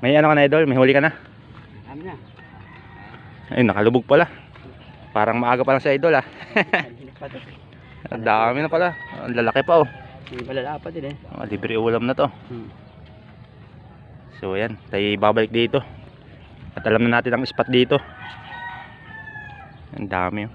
May ano ka na idol? May huli ka na? Amin na. Ayun, nakalubog pala. Parang maaga pa lang sa idol ah. Ang dami na pala. Ang lalaki pa oh. May malalapa din eh. Libre ulam na to. So ayan, tayo babalik dito. At alam na natin ang spot dito. Ang dami oh.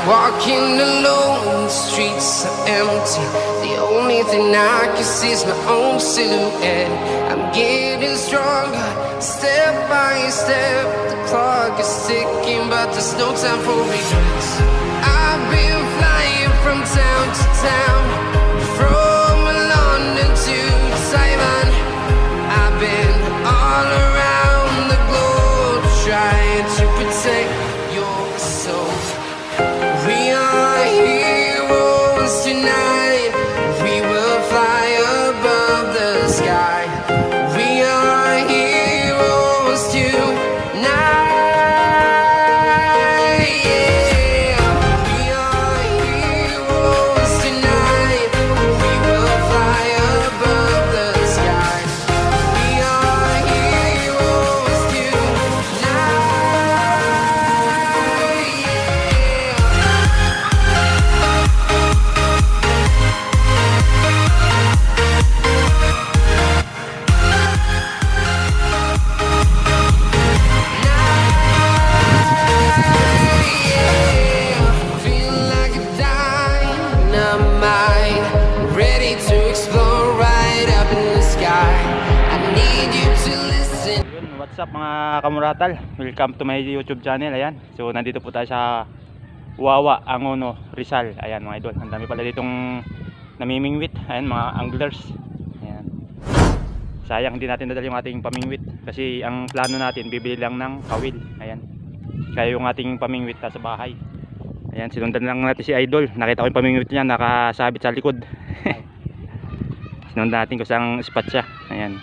Walking alone, the streets are empty. The only thing I can see is my own silhouette. I'm getting stronger, step by step. The clock is ticking, but there's no time for regrets. I've been flying from town to town, from London to Taiwan. I've been all around the globe, trying to protect your soul. We are heroes tonight. We will fly above the sky. We are heroes tonight. Yeah. We are heroes tonight. We will fly above the sky. We are heroes tonight. Feel like a dynamite, ready to explode right up in the sky. I need you to listen. Yun, what's up mga kamuratal? Welcome to my YouTube channel. Ayan. So nandito po tayo sa Wawa, Angono, Rizal. Ayan mga idol. Ang dami pala ditong namimingwit. Ayan mga anglers. Ayan. Sayang hindi natin nadala yung ating pamingwit kasi ang plano natin bibili lang ng kawil. Ayan. Kaya yung ating pamingwit sa bahay. Ayan, sinundan lang natin si Idol. Nakita ko yung pamingwit niya nakasabit sa likod. Sinundan natin kung saan spot siya. Ayan.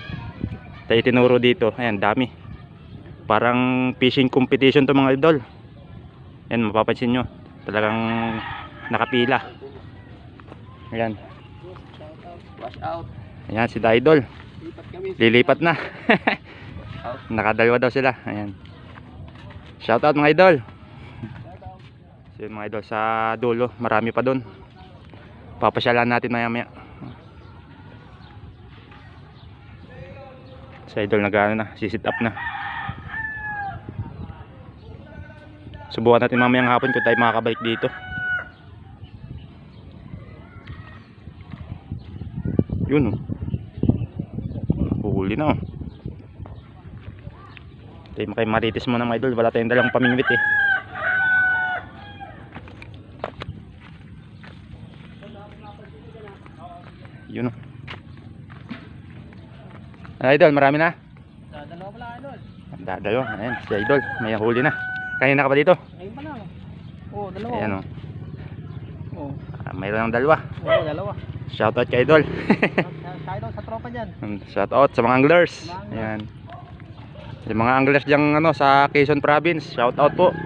Tayo tinuro dito. Ayan, dami. Parang fishing competition to mga idol. Ayan, mapapansin nyo. Talagang nakapila. Ayan. Wash out. Ayan, si Idol. Lipat kami. Lilipat na. Nakadalawa daw sila. Ayan. Shoutout mga idol. So yun mga idol, sa dulo marami pa dun. Papasyalan natin maya maya. Sa idol nag-ano na, sisit up na. Subukan natin mamayang hapon kung tayo makakabalik dito. Yun oh. Huli na oh. Tayo makay marites muna mga idol. Wala tayong dalang pamingwit eh. Yun oh. Idol, marami na? Dalawa pala idol. Dalawa. Ayan, si Idol. May huli na. Kanina ka ba dito? Ayun pa lang. Oo, dalawa. Ayan oh. Oo. Mayroon ng dalawa. Oo, dalawa. Shoutout kay Idol. Tayo daw sa tropa dyan. Shoutout sa mga anglers. Ayan. Yung mga anglers dyan ano, sa Quezon Province. Shoutout po.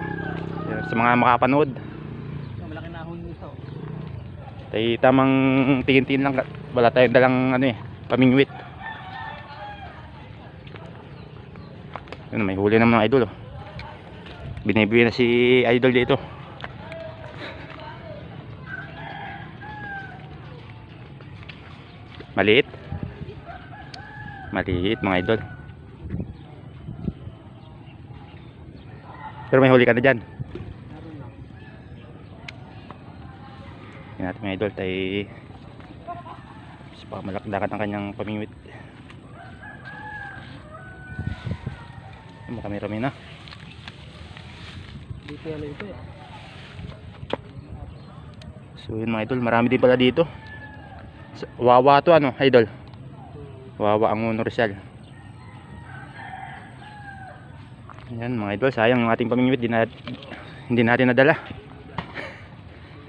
Ayan, sa mga makapanood. Malaki na huli nito. Tayo tamang tingin-tingin lang. Wala tayong dalang ano eh, pamingwit. Yun, may huli naman ng Idol oh. Binibigyan na si Idol dito. Maliit. Maliit mga idol. Pero may huli ka na dyan. Yan natin mga idol. Tayo sa pamalakdakan ng kanyang pamingwit. Marami-rami na. Dito yan ito eh. So yun mga idol, marami din pala dito. Wawa to ano, idol. Wawa Angono Rizal. Ayan mga idol, sayang yung ating pamingwit, hindi natin nadala.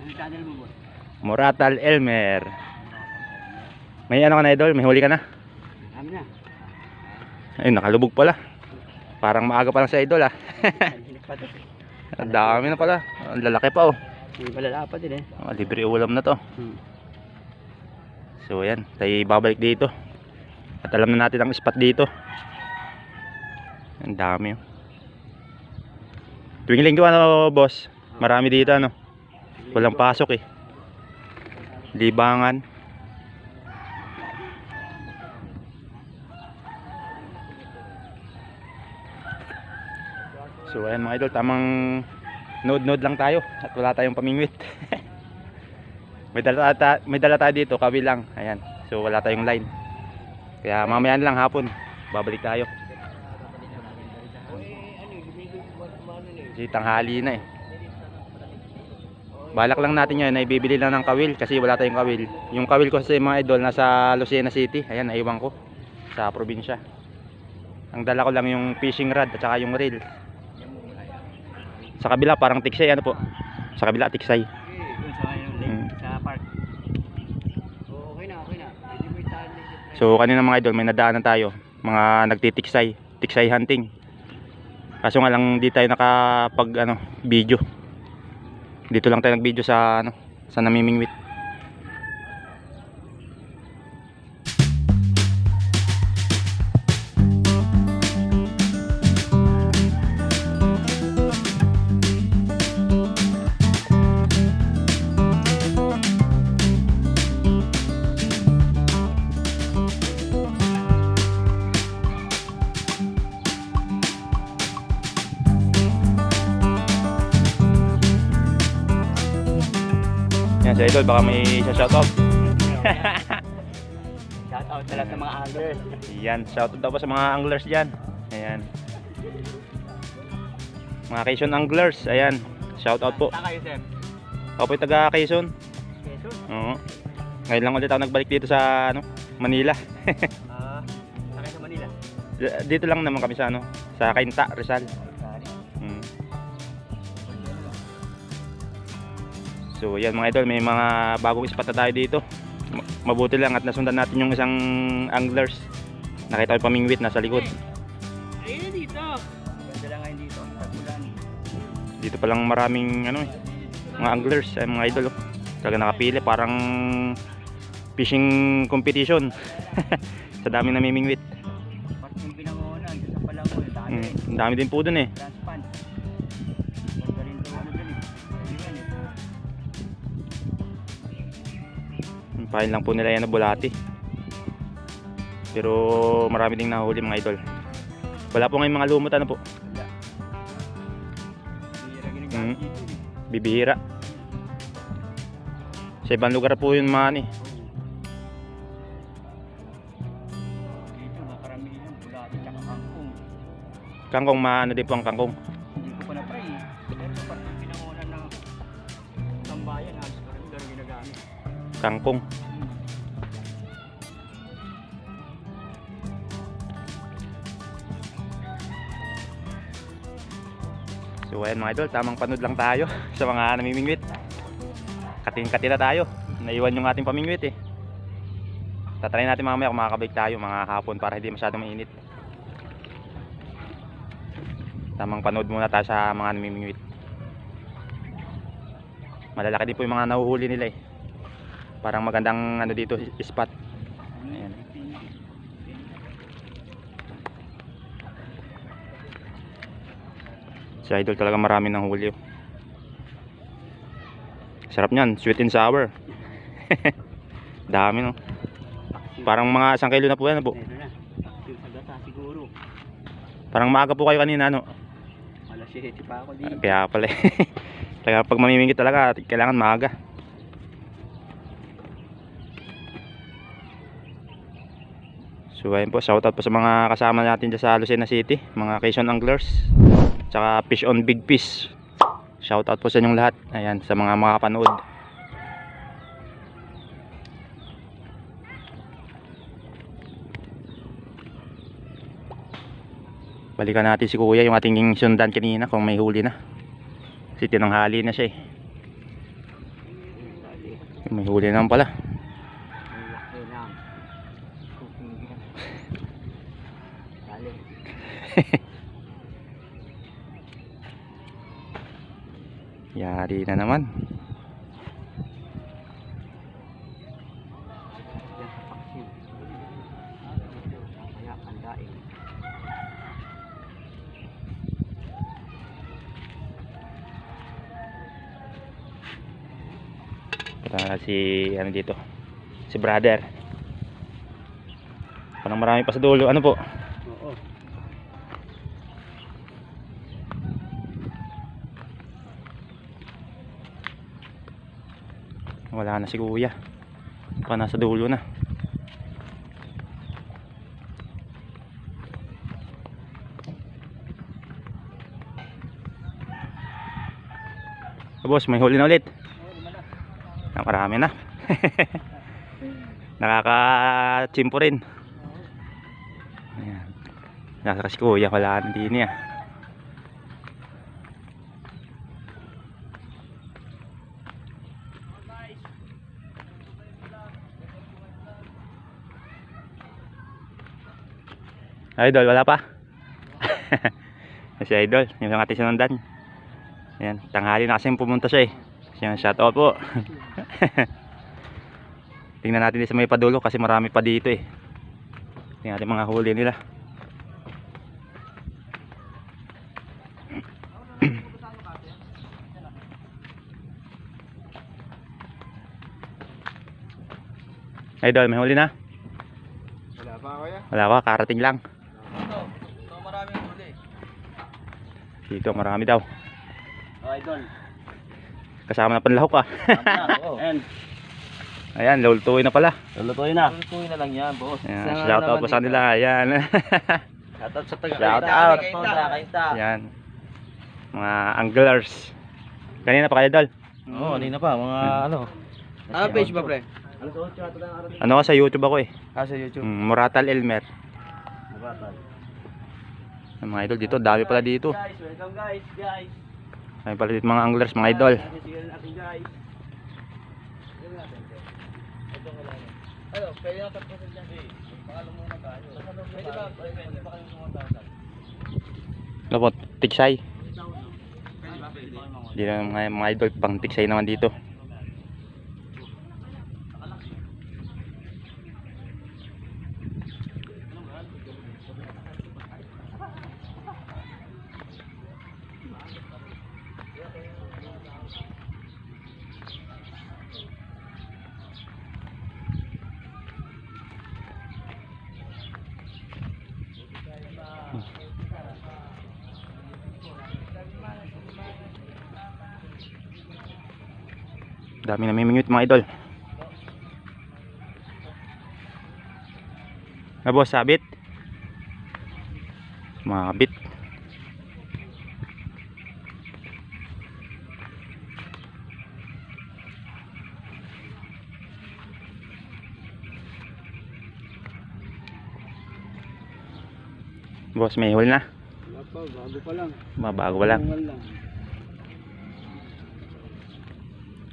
Ang channel mo boss? Moratal Elmer. May ano ka na idol, may huli ka na? Amin na. Ayun, nakalubog pala. Parang maaga pa lang sa idol ah. Ang dami na pala. Ang lalaki pa oh. May malala pa din eh. Libre ulam na to. Hmm. So ayan, tayo babalik dito. At alam na natin ang spot dito. Ang dami oh. Tuwing linggo ano boss? Marami dito ano. Walang pasok eh. Libangan. So ayan mga idol, tamang node lang tayo at wala tayong pamingwit. may dala tayo dito, kabilang. Ayan. So wala tayong line. Kaya mamaya na lang hapon babalik tayo. Kasi tanghali na eh. Balak lang natin yun, ay bibili lang ng kawil kasi wala tayong kawil. Yung kawil ko sa mga idol nasa Lucena City. Ayan, naiwan ko sa probinsya. Ang dala ko lang yung fishing rod at saka yung reel. Sa kabila parang tiksay, ano po? Sa kabila tiksay. Sa park. Okay na. Hindi mo itali. So kanina mga idol, may nadaanan tayo. Mga nagtitiksay, tiksay hunting. Kaso nga lang di tayo nakapag video. Dito lang tayo nag-video sa sa namimingwit. Yan si idol, baka may shoutout. Shout out talaga sa mga anglers. Yan, shoutout daw po sa mga anglers dyan. Ayan. Mga Quezon anglers, ayan. Shoutout po. Saan kayo, sir? Ako po yung taga Quezon. Quezon? Oo. Ngayon lang ulit ako nagbalik dito sa Manila. Saan kayo sa Manila? Dito lang naman kami sa sa Cainta, Rizal. So yan mga idol, may mga bagong spot na tayo dito. Mabuti lang at nasundan natin yung isang anglers. Nakita ko yung pamingwit nasa likod. Ayun dito. Ganda lang ngayon dito. Tagulan. Dito palang maraming mga anglers, ay mga idol. Talaga nakapili, parang fishing competition. Sa dami namimingwit. Parang yung pinangunan sa Palangon, dami. Ang dami din po dun eh. Transpan. Ganda rin ito, dun eh. Ayun eh. Pahin lang po nila yan na bulati. Pero marami ding nahuli mga idol. Wala po ngayon mga lumot po. Wala. Bihira ginagamit dito eh. Bibihira. Sa ibang lugar po yun man eh. Dito makaramihan, bulati tsaka kangkong. Kangkong din po ang kangkong. Hindi ko pa na-try eh. Pero sa parang pinangunan ng tambayan, halos karamihan gano'n ginagamit. Kangkong. So ayan mga idol, tamang panood lang tayo sa mga namimingwit. Katin-katin na tayo. Naiwan yung ating pamingwit eh. Tatry natin mamaya kung makakabalik tayo mga hapon para hindi masyadong mainit. Tamang panood muna tayo sa mga namimingwit. Malalaki din po yung mga nahuhuli nila eh. Parang magandang dito spot. Ayan. Si idol talaga marami ng huli. Sarap niyan, sweet and sour. Dami no. Parang mga 1 kilo na po yan po. Meron na. Yung sa gata siguro. Parang maaga po kayo kanina no. Alas 7 pa ako dito. Kaya pala. Talaga pag mamimingit talaga kailangan maaga. So ayun po, shoutout po sa mga kasama natin dyan sa Lucena City, mga Quezon anglers. Tsaka Fish on Big Fish. Shoutout po sa inyong lahat. Ayan, sa mga makapanood. Balikan natin si Kuya, yung ating sundan kanina kung may huli na. Kasi tinanghali na siya eh. May huli naman pala. Malaki lang. Dali. Yari na naman. Yan sa paksiw. Kaya kandain. Punta na si ano dito, si brother. Parang marami pa sa dulo. Ano po? Oo. Wala na si kuya. Pa nasa dulo na. Boss, may huli na ulit. Marami na. Nakaka-chimpo rin. Ayan. Nasa si kuya, wala na din niya. Idol, wala pa. Si Idol, yung ating sinundan. Ayan, tanghali na kasi pumunta siya eh. Yan, shout out po. Tingnan natin sa may padulo kasi marami pa dito eh. Tingnan natin mga huli nila. Idol, may huli na? Wala pa kuya? Wala pa, karating lang. Ito maraming huli. Dito marami daw. Oh, idol. Kasama na panlahok ah. And Ayan, lulutuin na pala. lulutuin na. Lulutuin na lang yan, boss. Ayan, shout out po sa kanila. Ayan. Shout out sa taga. Shout out. Kainta. Ayan. Mga anglers. Kanina pa kayo, Dol? Oo, kanina pa. Mga ano. Page ba, pre? Ano ka sa YouTube ako eh. Sa YouTube. Muratal Elmer. Mga idol dito, dami pala dito. Guys, welcome guys. Dami pala dito mga anglers, mga idol. Sige natin guys. Ano, pwede na tapusin dyan. Pakalo muna tayo. Pwede ba? Pwede pa kayo sumunta. Ano po, tiksay. Pwede ba? Pwede. Dito mga idol, pang tiksay naman dito. Dami na mimingwit mga idol. Boss, sabit. Mabit. Boss, may huli na. Wala pa, bago pa lang. Bago pa lang. Lang.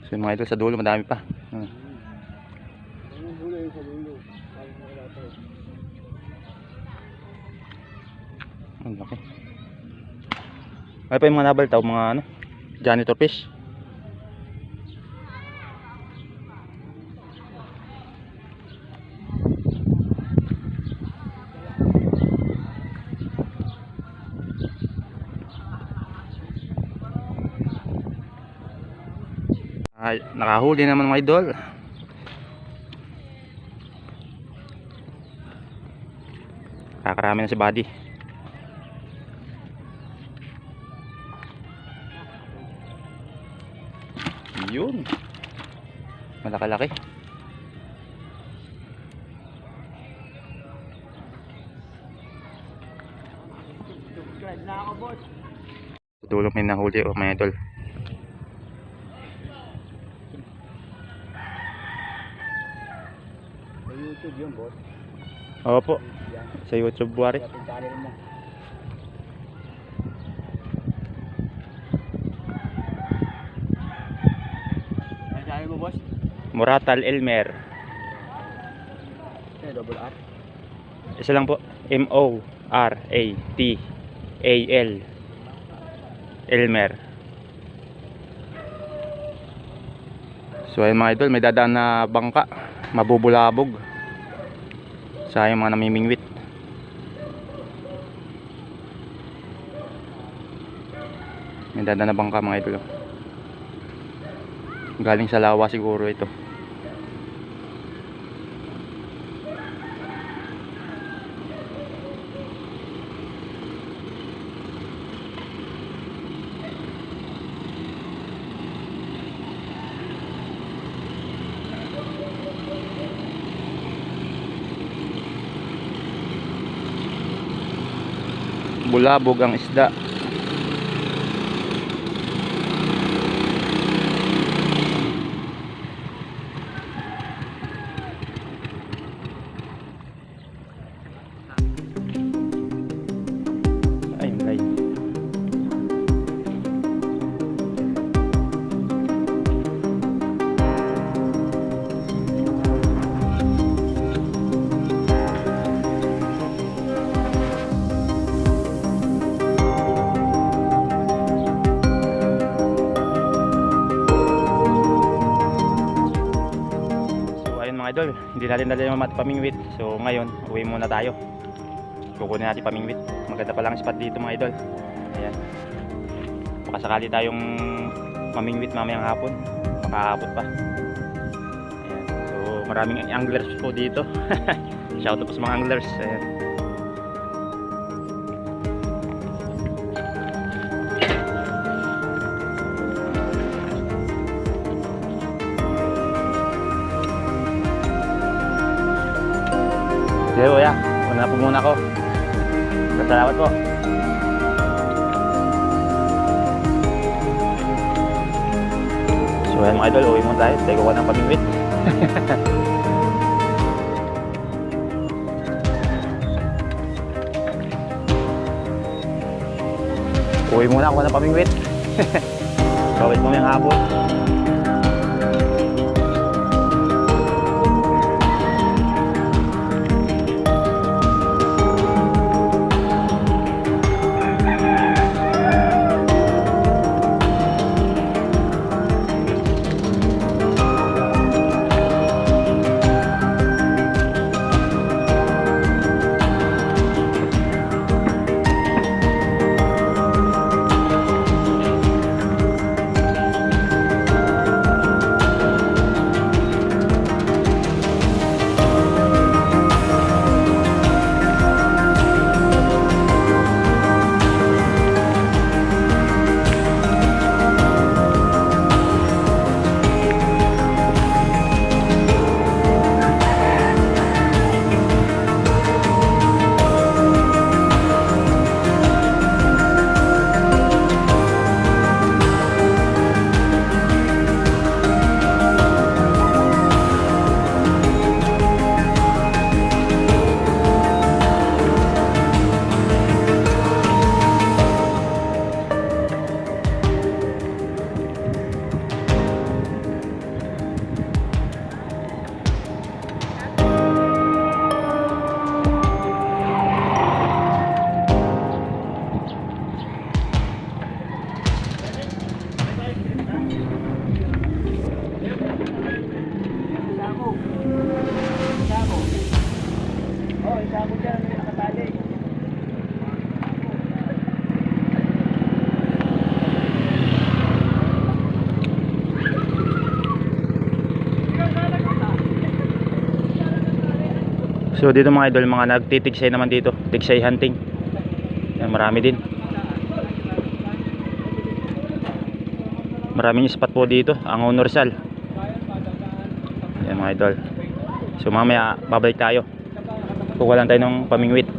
So yung mga idol sa dulo madami pa. Anong huli sa dulo? Wala pa. Ang laki. Ay pa yung mga nabaltaw, mga ano, janitor fish. Ay, nakahuli naman mga idol. Kakarami na si Buddy. Yun. Malaki-laki. Subscribe na ako, boss. Tulong may nahuli o mga idol. Sa YouTube yun, boss. Opo. Yan. Sa YouTube buwari. Sa ating channel mo. Ano channel mo, boss? Muratal Elmer. Double R. Isa lang po. M-O-R-A-T-A-L Elmer. So ayun mga idol, may dadaan na bangka, mabubulabog. Sayang mga namimingwit. May dadaan na bangka mga idol. Galing sa lawa siguro ito. Bulabog ang isda. Ayun guys. Mga idol, hindi natin dala yung pamingwit. So ngayon, uwi muna tayo. Kukunin natin pamingwit. Maganda pa lang spot dito mga idol. Ayan. Baka sakali tayong mamingwit mamayang hapon. Makahapon pa. Ayan. So maraming anglers po dito. Shout out po sa mga anglers. Ayan. Sige kuya, una po muna ako. Salamat po. So ayan mga idol, uwi muna tayo. Tayo ko ng pamingwit. Uwi muna ako ng pamingwit. Gawin mo yung hapon. So dito mga idol, mga nagtitiksay naman dito, tiksay hunting. Yan, marami din. Maraming spot po dito, ang Rizal. Yan mga idol. So mamaya babalik tayo. Kukuha lang tayo ng pamingwit.